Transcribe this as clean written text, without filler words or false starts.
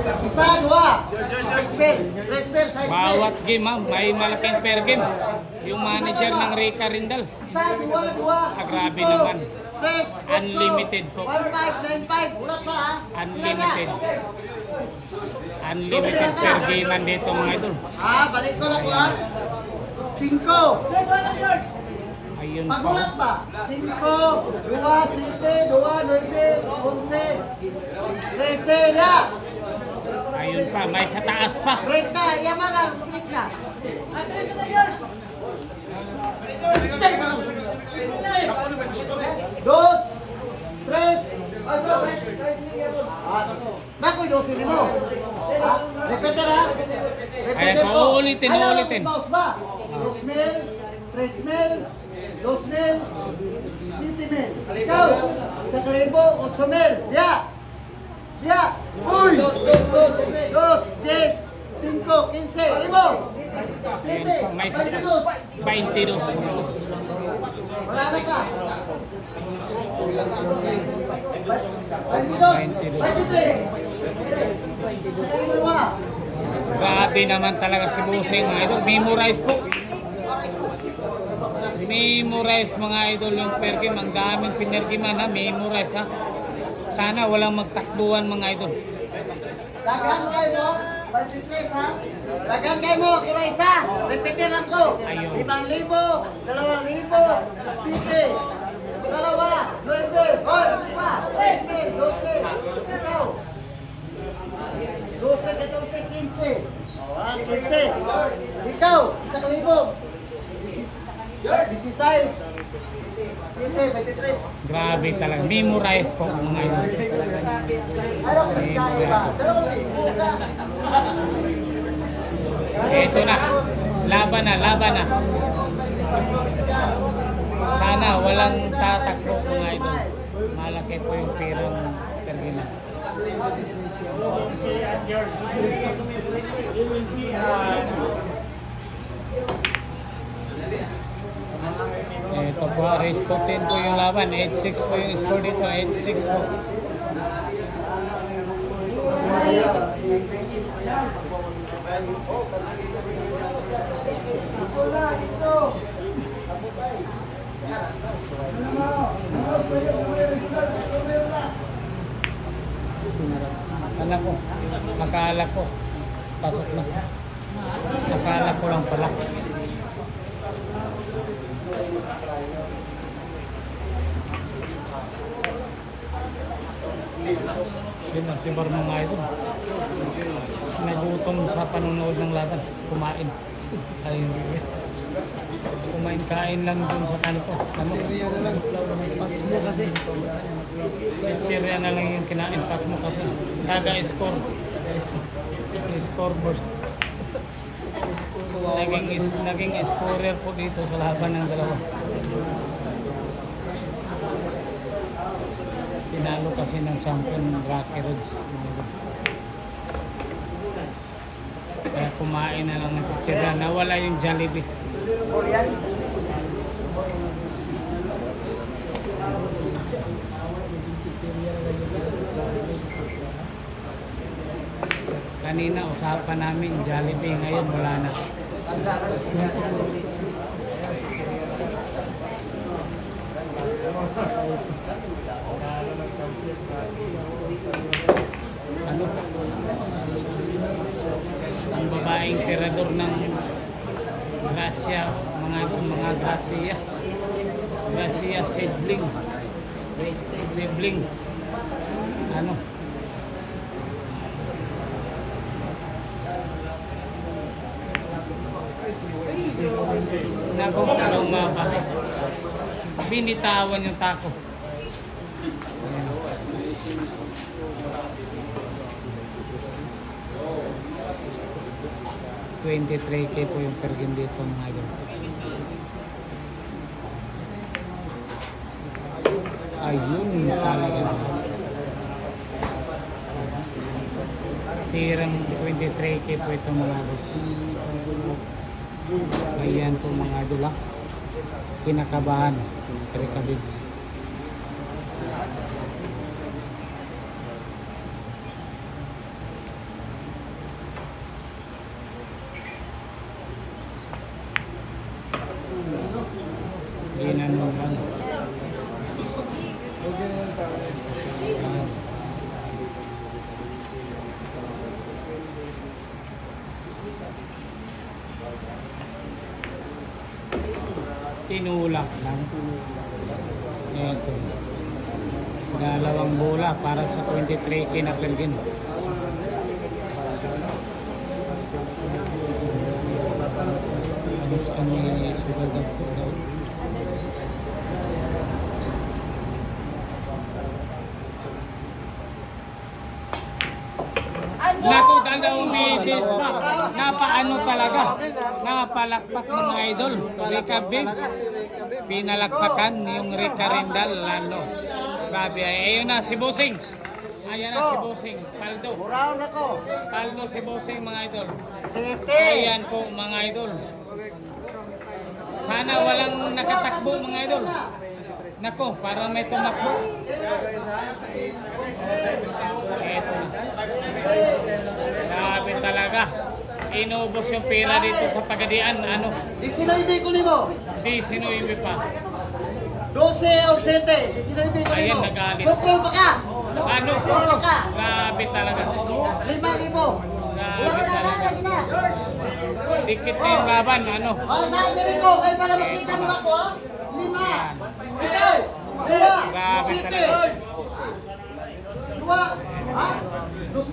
Isa, dua. Respel, size Bawat game ha, may malaking per game. Yung manager ng Rica Rindal. Isa, dua. Grabe naman. Tres, Unlimited po. 1595. Ulat sa ha. Unlimited. Unlimited per game nandito mga idol. Balik ko na po ha. 5. Ayun po. Pagulat ba? 5, 2, 7, 2, 9, 11, 13, ya. Ayun pa, may sa taas pa. Break na, yaman na, break na. Dos, tres, Naku, dosin mo. Repetir ha. Ayan po, ulitin. Dos ba? 2,000, 3,000, 2,000, 7,000. Ikaw, 1,000, 8,000. Ya. Ya. Uy. Dos, 10, 5, 15. Ibo. Ayun pa, may sa taas. 22. Wala na ka. 22. Grabe naman talaga si Busing mga idol. Memorize po. Memorize mga idol yung per game. Ang daming pinirgiman ha. Memorize ha. Sana walang magtakbuhan mga idol. Dagan kayo mo. 23 ha. Dagan kayo mo. Kira isa. Repetir lang ko. Ayun. 5,000, 2,000, 7, 2, 9, 10, 12, 12, 14, 15. 15. Ikaw, 1,000. 16. 23. Grabe talaga. Memorize po mga idol. Ano kasi kaya ba? 2,000 ka. Ito na. Laban na. Sana walang tatakbo mga idol. Malaki po yung perang termina. Ito po, Aristotin po yung laban. 8-6 po yung score dito. 8-6 po. Anak ko, akala ko, pasok na. Akala ko lang pala. Sinasibar mga idol. Nagutom sa panonood ng laban. Kumain. Ay, hindi. Kain lang dun sa kanito. Ano? Chichirya na lang. Pas mo kasi. Chichirya na lang yung kinain. Pas mo kasi. Kaga-score. Scoreboard. Naging scorer po dito sa laban ng dalawa. Tinalo kasi ng champion Rocky Road. Kaya kumain na lang ng chichirya. Nawala yung Jollibee. Kanina usapan namin Jollibee, ngayon wala na. Ano? Ang babaeng tirador ng Gracia, mga Gracia sibling. Ano? Nako, ano nga ba? Binitawan yung tako. Ayan. 23K po yung per game dito mga idol. Ayun talaga. Tirang 23K po ito mga boss. Ayan po mga idol ha. Kinakabahan. Trikabids. Ginanugan. Tinulak lang. Ito. Dalawang bola para sa 23K na Perkin. Alos kami sugal daw. Naku, dalawang misis pa. Napaano talaga. Napalakpak mga idol. Rika Big. Pinalakpakan yung Rika Rendal. Lalo. Grabe. Ayun na si Bossing. Ayan na si Bossing. Paldo. Muraw na ko. Paldo si Bossing mga idol. City. Ayan po mga idol. Sana walang nakatakbo mga idol. Nako, para may tumakbo. Eto na. Grabe talaga. Inubos yung pera dito sa Pagadian. Ano? Isinoibi ko nimo. Di sinuibi pa. 12 o 7. Isinoibi ko Ayan, nimo. nagalit. Sukol pa ka. Ano? Sukol ka. Grabe talaga. 5,000. Wala Grabe na talaga. lang na. Dikit na yung laban. Ano? Oh, sabi rin ko, kayo pala makita mo ako, ha? 5. Ikaw. 2. Grabe City. talaga. 2. Ha?